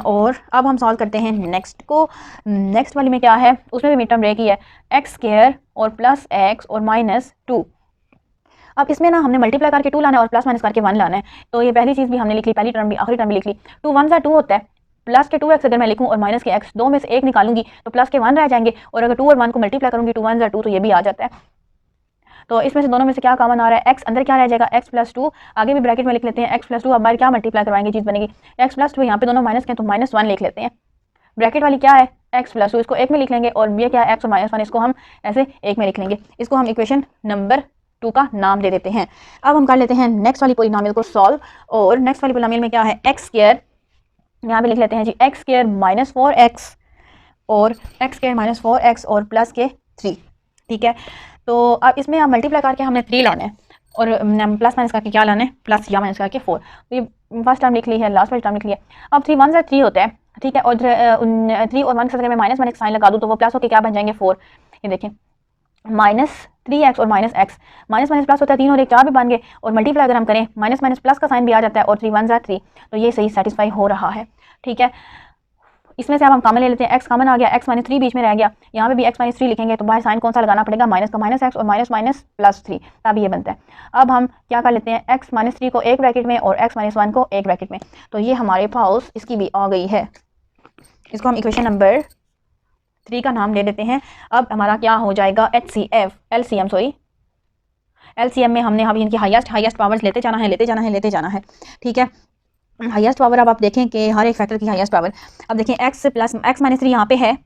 और अब हम सॉल्व करते हैं नेक्स्ट को। नेक्स्ट वाली में क्या है, उसमें भी मिड टर्म ब्रेक ही है, x² और प्लस x और -2। अब इसमें ना हमने मल्टीप्लाई करके 2 लाना है और प्लस माइनस करके 1 लाना है। तो ये पहली चीज़ भी हमने लिख ली, पहली टर्म भी आखिरी टर्म भी लिख ली। 2 1 2 होता है, प्लस के 2x अगर मैं लिखूं और माइनस के x, दो में से एक निकालूंगी तो प्लस के 1 रह जाएंगे, और अगर 2 और 1 को मल्टीप्लाई करूंगी 2 1 2 तो ये भी आ जाता है। तो इसमें से दोनों में से क्या कॉमन आ रहा है, x अंदर क्या रह जाएगा, x + 2, आगे भी ब्रैकेट में लिख लेते हैं x + 2। अब बाहर क्या मल्टीप्लाई करवाएंगे, चीज़ बनेगी x + 2, यहाँ पे दोनों माइनस के तो -1 लिख लेते हैं। ब्रैकेट वाली क्या है, x + 2, इसको एक में लिख लेंगे, और ये क्या है, x और -1, इसको हम ऐसे एक में लिख लेंगे। इसको हम इक्वेशन नंबर 2 का नाम दे देते हैं। अब हम कर लेते हैं नेक्स्ट वाली पॉलिनोमियल को सॉल्व, और नेक्स्ट वाली पॉलिनोमियल में क्या है, x², यहाँ पे लिख लेते हैं जी x² - 4x और x² - 4x और प्लस के 3। ठीक है, तो अब इसमें आप मल्टीप्लाई करके हमने 3 लाना है, और प्लस माइनस करके क्या लाना है, प्लस या माइनस करके 4। तो ये फर्स्ट टर्म लिख ली है, लास्ट वाली टर्म लिख लिया। अब 3 1 3 होता है, ठीक है, और 3 और 1 के साथ मैं -1 एक साइन लगा दूँ तो वो प्लस होकर क्या बन जाएंगे, 4। ये देखें -3x और -x, माइनस माइनस प्लस होता है, 3 और 1 4 भी बन गए, और मल्टीप्लाई अगर हम करें माइनस माइनस प्लस का साइन भी आ जाता है, और 3 1 3, तो ये सही सेटिस्फाई हो रहा है। ठीक है, इसमें से अब हम कॉमन ले लेते हैं, x कॉमन आ गया, x - 3 बीच में रह गया, यहाँ पे भी x - 3 लिखेंगे तो बाहर साइन कौन सा लगाना पड़ेगा, माइनस का, -x और माइनस +3, तब ये बनता है। अब हम क्या कर लेते हैं, x - 3 को एक ब्रैकेट में और x - 1 को एक ब्रैकेट में, तो ये हमारे पास इसकी भी आ गई है। इसको हम इक्वेशन नंबर 3 का नाम दे देते हैं। अब हमारा क्या हो जाएगा, LCM में हमने अभी इनकी हाईएस्ट पावर्स लेते जाना है। ठीक है, हाईएस्ट पावर अब आप देखें कि हर एक फैक्टर की हाईएस्ट पावर, अब देखें x प्लस x माइनस 3 यहाँ पे है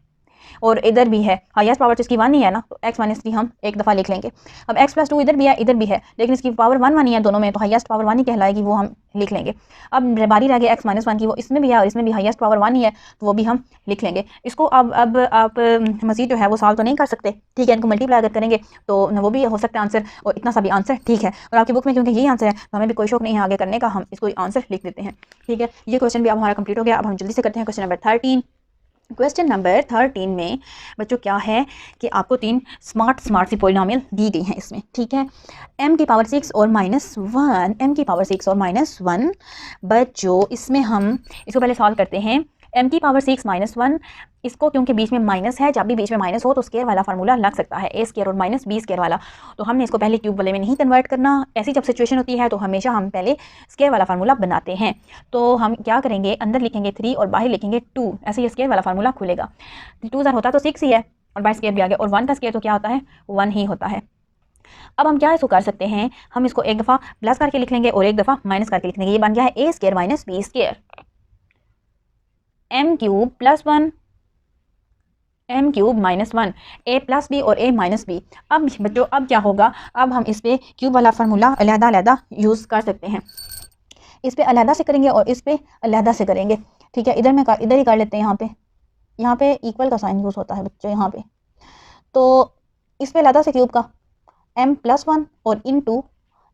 और इधर भी है, हाईएस्ट पावर तो इसकी 1 ही है ना, तो x माइनस 3 हम एक दफ़ा लिख लेंगे। अब x प्लस 2 इधर भी है इधर भी है, लेकिन इसकी पावर 1 1 ही है दोनों में, तो हाईएस्ट पावर 1 ही कहलाएगी, वो हम लिख लेंगे। अब बारी रह गई x माइनस 1 की, वो इसमें भी है और इसमें भी हाईएस्ट पावर 1 ही है, तो वो भी हम लिख लेंगे। इसको अब आप मज़ीद जो है वो सॉल्व तो नहीं कर सकते, ठीक है, इनको मल्टीप्लाई अगर करेंगे तो वो भी हो सकता है आंसर, और इतना सा भी आंसर ठीक है, और आपकी बुक में क्योंकि यही आंसर है तो हमें भी कोई शौक नहीं है आगे करने का, हम इसको आंसर लिख देते हैं, ठीक है। ये क्वेश्चन भी अब हमारा कंप्लीट हो गया। अब हम जल्दी से करते हैं क्वेश्चन नंबर 13। क्वेश्चन नंबर 13 में बच्चों क्या है कि आपको 3 स्मार्ट सी पॉलिनोमियल दी गई हैं इसमें, ठीक है। m की पावर 6 और -1, m की पावर 6 और -1। बच्चों इसमें हम इसको पहले सॉल्व करते हैं। m की पावर 6 -1, इसको क्योंकि बीच में माइनस है, जब भी बीच में माइनस हो तो स्केयर वाला फार्मूला लग सकता है, a स्केयर और माइनस b स्केयर वाला, तो हमने इसको पहले क्यूब वाले में नहीं कन्वर्ट करना। ऐसी जब सिचुएशन होती है तो हमेशा हम पहले स्केयर वाला फार्मूला बनाते हैं। तो हम क्या करेंगे, अंदर लिखेंगे 3 और बाहर लिखेंगे 2, ऐसे ये स्केयर वाला फार्मूला खुलेगा। 2 होता तो 6 ही है और बाय स्केयर भी आ गया, और 1 का स्केयर तो क्या होता है, 1 ही होता है। अब हम क्या इसको कर सकते हैं, हम इसको एक दफ़ा प्लस करके लिख लेंगे और एक दफ़ा माइनस करके लिख लेंगे। ये बन गया है a square minus b square, m cube plus 1 m cube minus 1, a plus B और a माइनस बी। अब बच्चों अब क्या होगा, अब हम इस पे क्यूब वाला फार्मूला अलग-अलग यूज़ कर सकते हैं। इस पे अलग से करेंगे और इस पे अलग से करेंगे, ठीक है। इधर ही कर लेते हैं, यहाँ पे इक्वल का साइन यूज़ होता है बच्चों यहाँ पे, तो इस पे अलग से क्यूब का m प्लस 1 और इनटू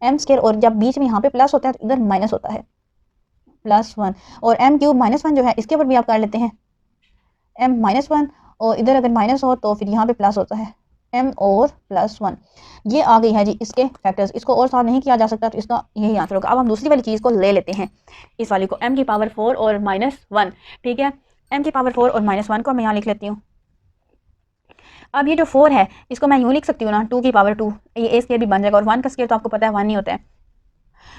m स्केयर, और जब बीच में यहाँ पे प्लस होता है तो इधर माइनस होता है +1, और m क्यूब -1 जो है इसके ऊपर भी आप कर लेते हैं m -1, और इधर अगर माइनस हो तो फिर यहाँ पे प्लस होता है m और +1। ये आ गई है जी इसके फैक्टर्स, इसको और सॉल्व नहीं किया जा सकता, तो इसका यही आंसर होगा। अब हम दूसरी वाली चीज़ को ले लेते हैं, इस वाली को m की पावर 4 और -1, ठीक है। m की पावर 4 और -1 को मैं यहाँ लिख लेती हूँ। अब ये जो 4 है इसको मैं यूँ लिख सकती हूँ ना, 2 की पावर 2, ये a स्केयर भी बन जाएगा, और 1 का स्केयर तो आपको पता है 1 ही होता है।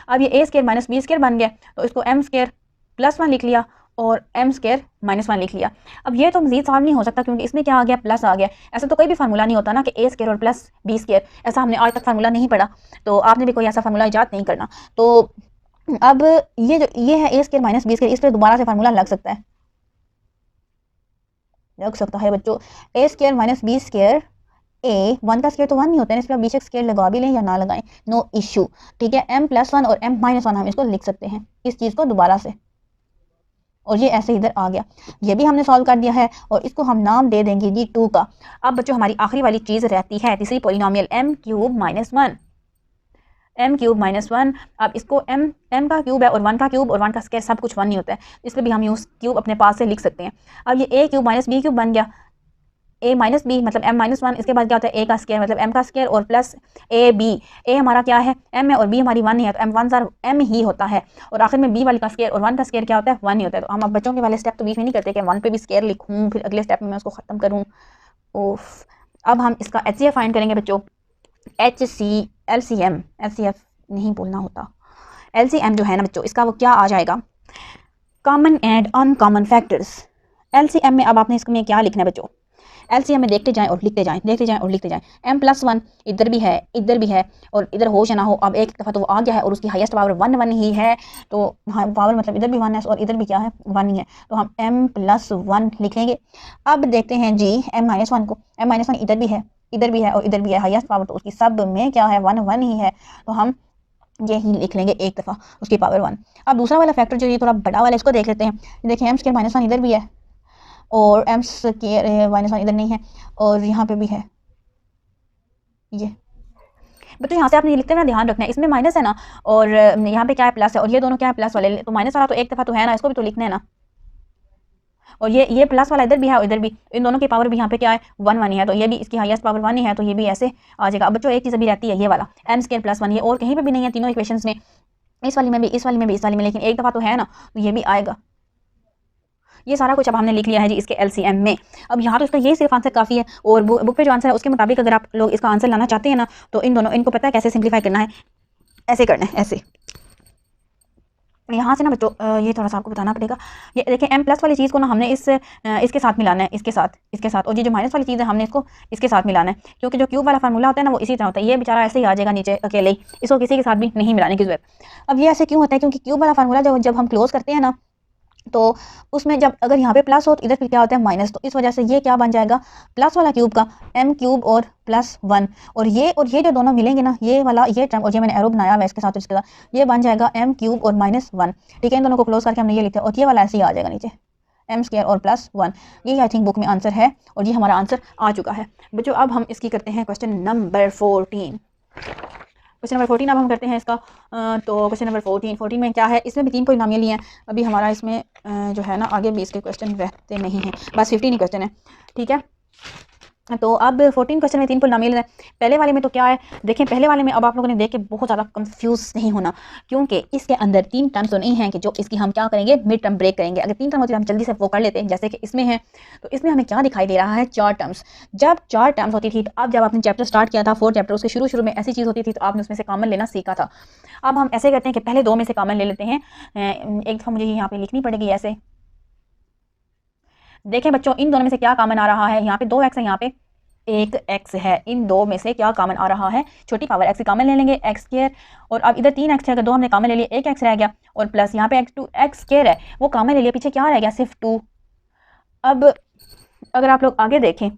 अब ये a square minus b square बन गया, तो इसको m स्केयर प्लस 1 लिख लिया और m स्केयर -1 लिख लिया। अब ये तो मजीद सॉल्व नहीं हो सकता क्योंकि इसमें क्या आ गया, प्लस आ गया। ऐसा तो कोई भी फार्मूला नहीं होता ना कि a स्केयर और प्लस b स्केयर, ऐसा हमने आज तक फार्मूला नहीं पढ़ा, तो आपने भी कोई ऐसा फार्मूला ईजाद नहीं करना। तो अब ये है a square minus b square, इस पर दोबारा से फार्मूला लग सकता है बच्चों। a square minus b square, a 1 का स्केयर तो 1 नहीं होता है, इस पर आप बेशक स्केयर लगा भी लें या ना लगाएं, नो इशू, ठीक है। m + 1 और m - 1 हम इसको लिख सकते हैं इस चीज़ को दोबारा से, और ये ऐसे इधर आ गया। ये भी हमने सॉल्व कर दिया है और इसको हम नाम दे देंगे जी 2 का। अब बच्चों हमारी आखिरी वाली चीज़ रहती है तीसरी polynomial m cube -1, m cube -1। अब इसको m का क्यूब है और 1 का क्यूब और 1 का स्केयर सब कुछ 1 नहीं होता है, इसलिए भी हम यूज़ क्यूब अपने पास से लिख सकते हैं। अब ये a क्यूब - b क्यूब बन गया, a माइनस बी मतलब m -1, इसके बाद क्या होता है a का स्केयर मतलब m का स्केयर और प्लस a b। a हमारा क्या है m है और b हमारी 1 है, तो m 1 m ही होता है, और आखिर में b वाली का स्केयर और 1 का स्केयर क्या होता है, 1 ही होता है। तो हम अब बच्चों के वाले स्टेप तो बीच में नहीं करते कि 1 पे भी स्केयर लिखूँ फिर अगले स्टेप में मैं उसको ख़त्म करूँ। ओफ, अब हम इसका HCF फाइंड करेंगे बच्चों। LCF नहीं बोलना होता, LCM जो है ना बच्चों इसका वो क्या आ जाएगा, common and uncommon factors. LCM में अब आपने इसमें क्या लिखना है बच्चों, LCM में देखते जाएं और लिखते जाएं, देखते जाएं और लिखते जाएं। m + 1 इधर भी है और इधर हो या ना हो, अब एक दफ़ा तो वो आ गया है और उसकी हाईएस्ट पावर 1 ही है, तो हाँ पावर मतलब इधर भी 1 है और इधर भी क्या है 1 ही है, तो हम m + 1 लिखेंगे। अब देखते हैं जी m - 1 को, m - 1 इधर भी है और इधर भी है, हाईएस्ट पावर तो उसकी सब में क्या है 1 ही है, तो हम यही लिख लेंगे एक दफ़ा उसकी पावर 1। अब दूसरा वाला फैक्टर जो ये थोड़ा बड़ा वाला इसको देख लेते हैं। देखिए m स्क्वायर -1 इधर भी है और m स्क्वायर -1 इधर नहीं है और यहाँ पे भी है। ये बच्चों यहाँ से आपने ये लिखते हुए ध्यान रखना है, इसमें माइनस है ना और यहाँ पे क्या है प्लस है, और ये दोनों क्या है प्लस वाले, तो माइनस वाला तो एक दफ़ा तो है ना, इसको भी तो लिखना है ना, और ये प्लस वाला इधर भी है और इधर भी, इन दोनों की पावर भी यहाँ पे क्या है 1 ही है, तो ये भी इसकी हाईएस्ट पावर 1 ही है, तो ये भी ऐसे आ जाएगा। अब बच्चों एक चीज़ अभी रहती है ये वाला m स्क्वायर + 1, ये और कहीं पे भी नहीं है तीनों इक्वेशंस में, इस वाली में भी, इस वाली में भी, इस वाली में, लेकिन एक दफ़ा तो है ना, तो ये भी आएगा। ये सारा कुछ अब हमने लिख लिया है जी इसके LCM में। अब यहाँ तो इसका ये सिर्फ आंसर काफ़ी है, और बुक पे जो आंसर है उसके मुताबिक अगर आप लोग इसका आंसर लाना चाहते हैं ना, तो इनको पता है कैसे सिंप्लीफाई करना है, ऐसे करना है, ऐसे यहाँ से ना बच्चों ये थोड़ा सा आपको बताना पड़ेगा। ये देखिए m प्लस वाली चीज़ को ना हमने इसके साथ मिलाना है, इसके साथ, और ये जो माइनस वाली चीज़ है हमने इसको इसके साथ मिलाना है, क्योंकि जो क्यूब वाला फार्मूला होता है ना वो इसी तरह होता है। ये बेचारा ऐसे ही आ जाएगा नीचे अकेले ही, इसको किसी के साथ भी नहीं मिलाने की जरूरत। अब ये ऐसे क्यों होता है, क्योंकि क्यूब वाला फार्मूला जब हम क्लोज करते हैं ना, तो उसमें जब अगर यहाँ पे प्लस हो तो इधर फिर क्या होता है माइनस, तो इस वजह से ये क्या बन जाएगा प्लस वाला क्यूब का m क्यूब और +1, और ये जो दोनों मिलेंगे ना, ये वाला ये टर्म और ये मैंने एरो बनाया हुआ है इसके साथ और इसके साथ, ये बन जाएगा m क्यूब और -1। ठीक है, इन दोनों को क्लोज करके हमने ये लिखा है, और ये वाला ऐसे ही आ जाएगा नीचे m² और +1। ये आई थिंक बुक में आंसर है, और ये हमारा आंसर आ चुका है बच्चों। अब हम इसकी करते हैं क्वेश्चन नंबर 14। क्वेश्चन नंबर 14 अब हम करते हैं इसका। तो क्वेश्चन नंबर 14 में क्या है, इसमें भी 3 पॉलिनोमियल लिए हैं। अभी हमारा इसमें जो है ना आगे भी इसके क्वेश्चन रहते नहीं हैं, बस 15 ही क्वेश्चन है। ठीक है, तो अब 14 क्वेश्चन में 3 पॉलिनोमियल है। पहले वाले में तो क्या है, देखें पहले वाले में अब आप लोगों ने देख के बहुत ज़्यादा कंफ्यूज नहीं होना, क्योंकि इसके अंदर 3 टर्म्स तो नहीं हैं कि जो इसकी हम क्या करेंगे मिड टर्म ब्रेक करेंगे। अगर 3 टर्म होती है हम जल्दी से वो कर लेते हैं, जैसे कि इसमें है। तो इसमें हमें क्या दिखाई दे रहा है, 4 टर्म्स। जब 4 टर्म्स होती थी, तो अब जब आपने चैप्टर स्टार्ट किया था 4 चैप्टर, उसके शुरू में ऐसी चीज़ होती थी तो आपने उसमें से कॉमन लेना सीखा था। अब हम ऐसे करते हैं कि पहले 2 में से कॉमन ले लेते हैं। एक दफ़ा मुझे यहाँ पे लिखनी पड़ेगी ऐसे। देखें बच्चों, इन दोनों में से क्या कॉमन आ रहा है, यहाँ पे 2x है, यहाँ पे 1x है। इन 2 में से क्या कॉमन आ रहा है, छोटी पावर x कॉमन ले लेंगे, x²। और अब इधर 3x है, अगर 2 हमने कॉमन ले लिया 1x रह गया, और प्लस यहाँ पे x² है वो कॉमन ले लिया, पीछे क्या रह गया सिर्फ 2। अब अगर आप लोग आगे देखें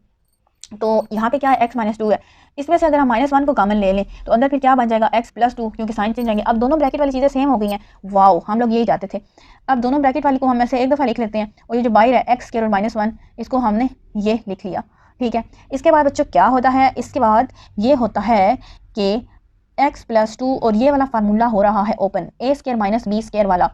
तो यहाँ पे क्या है x - 2 है, इसमें से अगर हम -1 को कॉमन ले लें तो अंदर फिर क्या बन जाएगा x + 2, क्योंकि साइन चेंज आएंगे। अब दोनों ब्रैकेट वाली चीज़ें सेम हो गई हैं, वाओ हम लोग यही चाहते थे। अब दोनों ब्रैकेट वाली को हम ऐसे एक दफ़ा लिख लेते हैं, और ये जो बाहर है x² और -1 इसको हमने ये लिख लिया। ठीक है, इसके बाद बच्चों क्या होता है, इसके बाद ये होता है कि x + 2 और ये वाला फार्मूला हो रहा है ओपन, a² - b² वाला।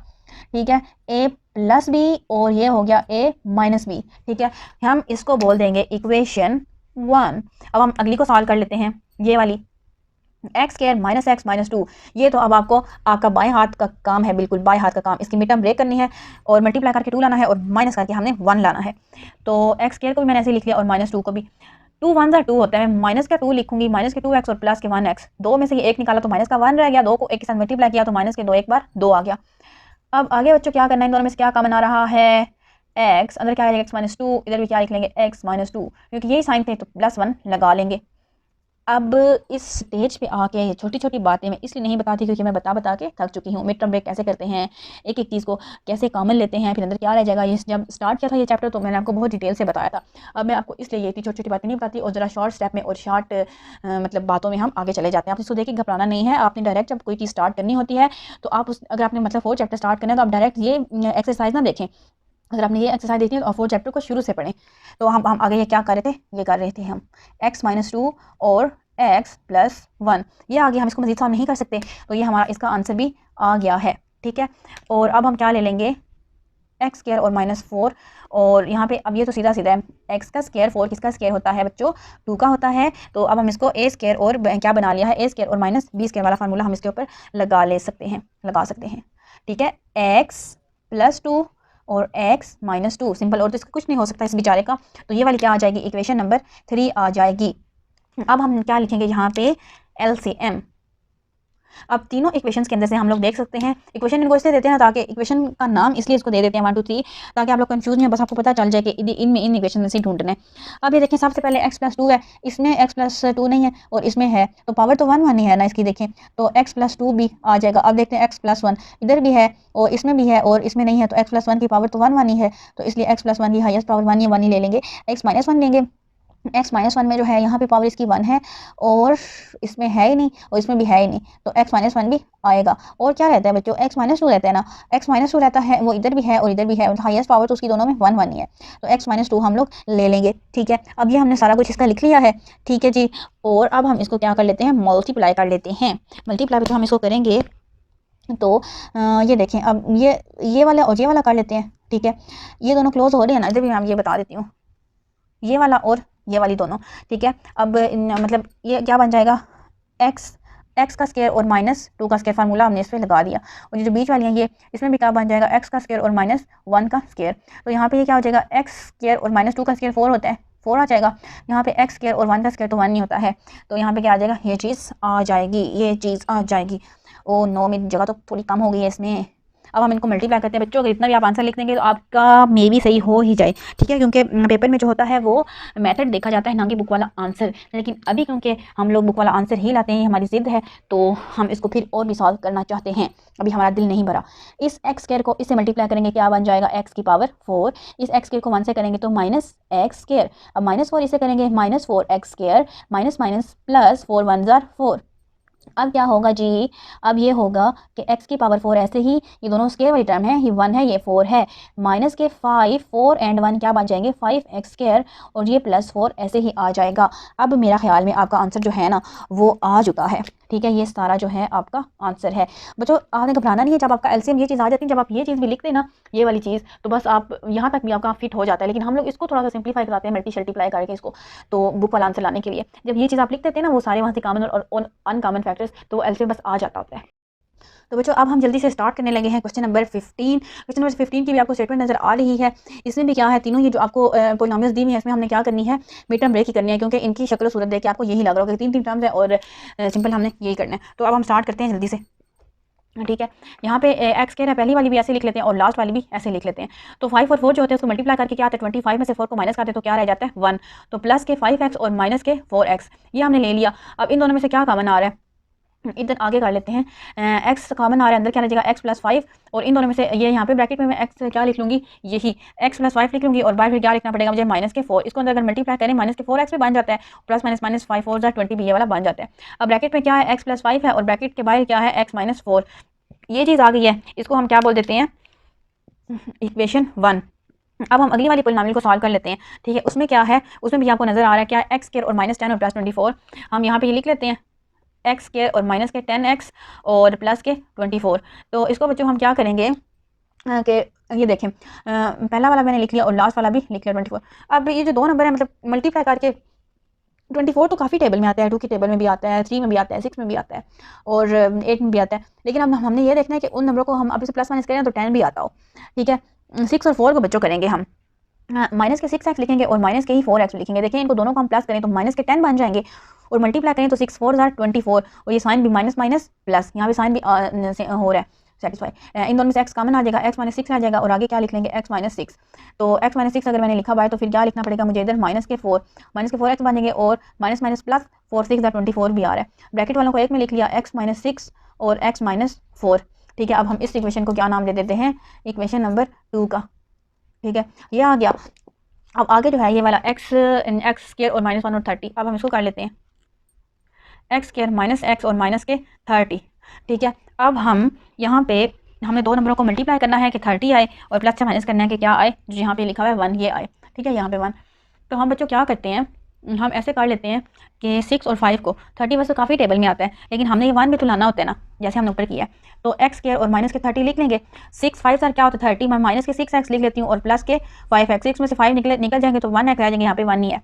ठीक है, a + b और ये हो गया a - b। ठीक है, हम इसको बोल देंगे इक्वेशन 1। अब हम अगली को सॉल्व कर लेते हैं, ये वाली x² - x - 2। ये तो अब आपका बाएं हाथ का काम है, बिल्कुल बाएं हाथ का काम। इसकी मिड टर्म ब्रेक करनी है और मल्टीप्लाई करके 2 लाना है, और माइनस करके हमने 1 लाना है। तो x² को भी मैंने ऐसे लिख लिया, और -2 को भी। 2 × 1 = 2 होता है, माइनस का 2 लिखूंगी, माइनस के 2x और प्लस के 1x। 2 में से ये 1 निकाला तो माइनस का 1 रह गया, 2 को 1 के साथ मल्टीप्लाई किया तो माइनस के 2 एक बार 2 आ गया। अब आगे बच्चों क्या करना है, इन दोनों में से क्या कॉमन आ रहा है, x अंदर क्या आएगा x - 2, इधर भी क्या लिख लेंगे x - 2, क्योंकि यही साइन थे तो +1 लगा लेंगे। अब इस स्टेज पे आके ये छोटी छोटी बातें मैं इसलिए नहीं बताती क्योंकि मैं बता के थक चुकी हूँ। मिड टर्म ब्रेक कैसे करते हैं, एक एक चीज़ को कैसे कॉमन लेते हैं, फिर अंदर क्या रह जाएगा। ये जब स्टार्ट किया था ये चैप्टर तो मैंने आपको बहुत डिटेल से बताया था। अब मैं आपको इसलिए ये इतनी छोटी छोटी बातें नहीं बताती, और ज़रा शॉर्ट स्टेप में और शॉर्ट मतलब बातों में हम आगे चले जाते हैं। आप इसको देखिए घबराना नहीं है, आपने डायरेक्ट जब कोई चीज़ स्टार्ट करनी होती है तो आप अगर आपने मतलब 4 चैप्टर स्टार्ट करना है तो आप डायरेक्ट ये एक्सरसाइज ना देखें। अगर आपने ये एक्सरसाइज देखनी है तो 4 चैप्टर को शुरू से पढ़ें। तो हम आगे ये क्या कर रहे थे, ये कर रहे थे हम x - 2 और x + 1। ये आगे हम इसको मजीद सॉल्व नहीं कर सकते, तो ये हमारा इसका आंसर भी आ गया है। ठीक है, और अब हम क्या ले लेंगे x² और -4, और यहाँ पे अब ये तो सीधा सीधा है, x का स्क्वायर 4 किसका स्क्वायर होता है बच्चों 2 का होता है। तो अब हम इसको a² और क्या बना लिया है, a² और -b² वाला फार्मूला हम इसके ऊपर लगा सकते हैं। ठीक है, x + 2 और x - 2 सिंपल, और तो इसका कुछ नहीं हो सकता इस बेचारे का। तो ये वाली क्या आ जाएगी, इक्वेशन नंबर 3 आ जाएगी। अब हम क्या लिखेंगे यहाँ पे LCM। अब तीनों इक्वेशंस के अंदर से हम लोग देख सकते हैं, इक्वेशन इनको इसलिए देते हैं ताकि इक्वेशन का नाम इसलिए इसको दे देते हैं 1 2 3, ताकि आप लोग कंफ्यूज नहीं हो, बस आपको पता चल जाए कि इन इक्वेशन में से ढूंढना है। अब ये देखें सबसे पहले x + 2 है, इसमें x + 2 नहीं है और इसमें है, तो पावर तो 1 1 ही है ना इसकी। देखें तो x + 2 भी आ जाएगा। अब देखते हैं x + 1 इधर भी है और इसमें भी है और इसमें नहीं है, तो x + 1 की पावर तो 1 1 ही है, तो इसलिए x + 1 की हाईएस्ट पावर 1 ही ले लेंगे। x - 1 लेंगे, x - 1 में जो है यहाँ पे पावर इसकी 1 है और इसमें है ही नहीं और इसमें भी है ही नहीं, तो x - 1 भी आएगा। और क्या रहता है बच्चों, x - 2 रहता है ना, x - 2 रहता है, वो इधर भी है और इधर भी है, हाईएस्ट पावर तो उसकी दोनों में 1 1 ही है, तो x - 2 हम लोग ले लेंगे। ठीक है, अब ये हमने सारा कुछ इसका लिख लिया है। ठीक है जी, और अब हम इसको क्या कर लेते हैं, मल्टीप्लाई कर लेते हैं। मल्टीप्लाई तो हम इसको करेंगे तो ये देखें, अब ये वाला और ये वाला कर लेते हैं। ठीक है, ये दोनों क्लोज हो रहे हैं ना, इधर भी मैं ये बता देती हूँ, ये वाला और ये वाली दोनों। ठीक है, अब मतलब ये क्या बन जाएगा, x का स्क्वायर और -2 का स्क्वायर फार्मूला हमने इस पर लगा दिया, और ये जो बीच वाली हैं ये इसमें भी क्या बन जाएगा, x का स्क्वायर और -1 का स्क्वायर। तो यहाँ पे ये क्या हो जाएगा, x² और -2 का स्क्वायर 4 होता है, 4 आ जाएगा। यहाँ पे x² और 1 का स्क्वायर तो 1 नहीं होता है, तो यहाँ पे क्या आ जाएगा, ये चीज़ आ जाएगी। ओ नो, मेरी जगह तो थोड़ी कम हो गई है इसमें। अब हम इनको मल्टीप्लाई करते हैं बच्चों। अगर इतना भी आप आंसर लिख देंगे तो आपका मे बी सही हो ही जाए, ठीक है, क्योंकि पेपर में जो होता है वो मेथड देखा जाता है ना कि बुक वाला आंसर। लेकिन अभी क्योंकि हम लोग बुक वाला आंसर ही लाते हैं, हमारी ज़िद है, तो हम इसको फिर और भी सॉल्व करना चाहते हैं। अभी हमारा दिल नहीं भरा। इस एक्स स्क्वायर को इससे मल्टीप्लाई करेंगे, क्या बन जाएगा, एक्स की पावर 4। इस एक्स स्क्वायर को 1 से करेंगे तो माइनस एक्स स्क्वायर। अब -4 इसे करेंगे -4 x square, minus minus plus 4 1 jar 4। अब क्या होगा जी, अब ये होगा कि x की पावर 4 ऐसे ही, ये दोनों स्क्वायर वाली टर्म है, ये 1 है ये 4 है, माइनस के 5 4 एंड 1 क्या बन जाएंगे 5x स्क्वायर, और ये +4 ऐसे ही आ जाएगा। अब मेरा ख्याल में आपका आंसर जो है ना वो आ चुका है, ठीक है, ये सारा जो है आपका आंसर है। बच्चों आपने घबराना नहीं है, जब आपका एलसीएम ये चीज़ आ जाती है, जब आप ये चीज़ भी लिखते हैं ना, ये वाली चीज़, तो बस आप यहाँ तक भी आपका फिट हो जाता है। लेकिन हम लोग इसको थोड़ा सा सिंप्लीफाई कराते हैं, मल्टीप्लाई करके इसको, तो बुक वाला आंसर लाने के लिए जब ये चीज़ आप लिख देते हैं ना, वो सारे वहाँ से कॉमन और अनकॉमन फैक्टर्स, तो एलसीएम बस आ जाता होता है। तो बच्चों अब हम जल्दी से स्टार्ट करने लगे हैं क्वेश्चन नंबर 15। क्वेश्चन नंबर 15 की भी आपको स्टेटमेंट नजर आ रही है। इसमें भी क्या है, तीनों ये जो आपको पॉलिनोमियल्स दी हुई है, इसमें हमने क्या करनी है, मिड टर्म ब्रेक ही करनी है, क्योंकि इनकी शक्ल सूरत देख के आपको यही लग रहा होगा कि 3 टर्म्स है और सिंपल हमने यही करना है। तो अब हम स्टार्ट करते हैं जल्दी से, ठीक है। यहाँ पे एक्स स्क्वायर है, पहली वाली भी ऐसे लिख लेते हैं और लास्ट वाली भी ऐसे लिख लेते हैं। तो 5 और 4 जो होते हैं उसको मल्टीप्लाई करके क्या आता है, 25 में से 4 को माइनस करते हैं तो क्या रह जाता है 1। तो प्लस के 5x और माइनस के 4x, ये हमने ले लिया। अब इन दोनों में से क्या कॉमन आ रहा है, इधर आगे कर लेते हैं, x कॉमन आ रहा है, अंदर क्या रह जाएगा x + 5, और इन दोनों में से ये यहाँ पे ब्रैकेट में मैं x क्या लिख लूँगी, यही x + 5 लिख लूँगी, और बाहर फिर क्या लिखना पड़ेगा मुझे -4। इसको अंदर अगर मल्टीप्लाई करें -4x भी बन जाता है, प्लस माइनस 5 4 20 भी ये वाला बन जाता है। अब ब्रैकेट में क्या है x + 5 है और ब्रैकेट के बाहर क्या है x - 4, ये चीज़ आ गई है। इसको हम क्या बोल देते हैं, इक्वेशन 1। अब हम अगली वाली पॉलिनोमियल को सॉल्व कर लेते हैं, ठीक है। उसमें क्या है, उसमें भी आपको नजर आ रहा है क्या, x स्क्वायर और -10 और +24। हम यहाँ पे ये लिख लेते हैं x स्क्वायर और माइनस के 10x और प्लस के 24। तो इसको बच्चों हम क्या करेंगे कि ये देखें, पहला वाला मैंने लिख लिया और लास्ट वाला भी लिख लिया 24। अब ये जो दो नंबर है, मतलब मल्टीप्लाई करके 24 तो काफ़ी टेबल में आता है, 2 की टेबल में भी आता है, 3 में भी आता है, 6 में भी आता है और 8 में भी आता है। लेकिन अब हमने ये देखना है कि उन नंबरों को हम अब इसे प्लस माइनस करें तो 10 भी आता हो, ठीक है। 6 और 4 को बच्चों करेंगे हम, माइनस के 6x लिखेंगे और माइनस के ही 4x लिखेंगे। देखें इनको दोनों को हम प्लस करें तो माइनस के 10 बन जाएंगे, और मल्टीप्लाई करें तो 6 4 24, और ये साइन भी माइनस माइनस प्लस, यहाँ पे साइन भी हो रहा है सेटिस्फाई। इन दोनों में से x कॉमन आ जाएगा, x - 6 आ जाएगा, और आगे क्या लिख लेंगे x - 6। तो x - 6 अगर मैंने लिखा हुआ है तो फिर क्या लिखना पड़ेगा मुझे, इधर माइनस के 4x बन जाएंगे, और माइनस माइनस प्लस 4 6 24 भी आ रहा है। ब्रैकेट वालों को एक में लिख लिया, x - 6 और x - 4, ठीक है। अब हम इस इक्वेशन को क्या नाम दे देते हैं, इक्वेशन नंबर 2 का, ठीक है, ये आ गया। अब आगे जो है ये वाला x स्क्वायर और -1 और 30, अब हम इसको कर लेते हैं x स्क्वायर -x और माइनस के 30, ठीक है। अब हम यहाँ पे हमने दो नंबरों को मल्टीप्लाई करना है कि 30 आए, और प्लस से माइनस करना है कि क्या आए, जो यहाँ पे लिखा हुआ है 1 ये आए, ठीक है, यहाँ पे 1। तो हम बच्चों क्या करते हैं, हम ऐसे कर लेते हैं कि 6 और 5 को, 30 वैसे काफ़ी टेबल में आता है, लेकिन हमने ये 1 भी तो लाना होता है ना, जैसे हमने ऊपर किया है। तो x स्क्वायर और माइनस के 30 लिख लेंगे। 6 5 सर क्या होता है 30, मैं माइनस के 6x लिख लेती हूँ और प्लस के 5x, 6 में से 5 निकल जाएंगे तो 1x रह जाएंगे, यहाँ पे 1 नहीं है।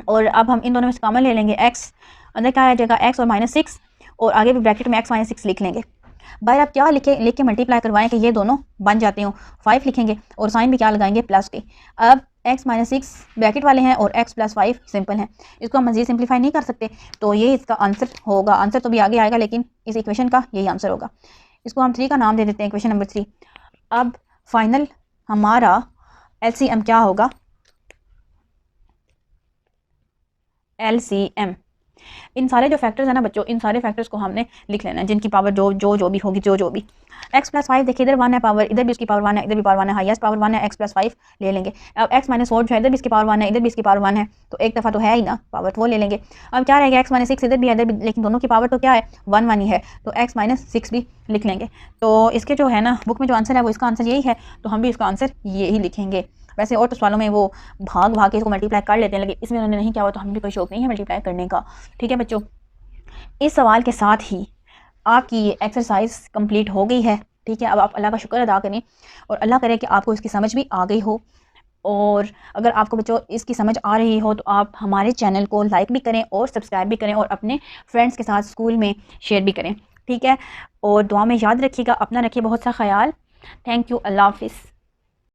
और अब हम इन दोनों में से कॉमन ले लेंगे, x अंदर क्या आ जाएगा x और -6, और आगे भी ब्रैकेट में x - 6 लिख लेंगे। बाहर आप क्या लिख के मल्टीप्लाई करवाएं कि ये दोनों बन जाते हो, 5 लिखेंगे और साइन भी क्या लगाएंगे प्लस के। अब x - 6 ब्रैकेट वाले हैं और x + 5 सिंपल है, इसको हम मज़ीद सिंप्लीफाई नहीं कर सकते, तो ये इसका आंसर होगा। आंसर तो भी आगे आएगा, लेकिन इस इक्वेशन का यही आंसर होगा। इसको हम 3 का नाम दे देते हैं, इक्वेशन नंबर 3। अब फाइनल हमारा LCM क्या होगा, LCM इन सारे जो फैक्टर्स हैं ना बच्चों, इन सारे फैक्टर्स को हमने लिख लेना है, जिनकी पावर जो भी होगी, जो भी। x + 5 देखिए, इधर 1 है पावर, इधर भी इसकी पावर 1 है, इधर भी पावर 1 है, हाईएस्ट पावर 1 है, x + 5 ले लेंगे। अब x - 4 जो है, इधर भी इसकी पावर 1 है, इधर भी इसकी पावर 1 है, तो एक दफ़ा तो है ही ना पावर, तो वो ले लेंगे। अब क्या रहेगा, x - 6 इधर भी है, इधर भी, लेकिन दोनों की पावर तो क्या है 1 1 ही है, तो x - 6 भी लिख लेंगे। तो इसके जो है ना बुक में जो आंसर है वो इसका आंसर यही है, तो हम भी इसका आंसर यही लिखेंगे। वैसे और तो सवालों में वो भाग के इसको मल्टीप्लाई कर लेते हैं, लेकिन इसमें उन्होंने नहीं किया हुआ, तो हमें भी कोई शौक नहीं है मल्टीप्लाई करने का, ठीक है बच्चों। इस सवाल के साथ ही आपकी ये एक्सरसाइज कंप्लीट हो गई है, ठीक है। अब आप अल्लाह का शुक्र अदा करें और अल्लाह करे कि आपको इसकी समझ भी आ गई हो, और अगर आपको बच्चों इसकी समझ आ रही हो तो आप हमारे चैनल को लाइक भी करें और सब्सक्राइब भी करें, और अपने फ्रेंड्स के साथ स्कूल में शेयर भी करें, ठीक है। और दुआ में याद रखिएगा, अपना रखिए बहुत सा ख्याल। थैंक यू, अल्लाह हाफिज़।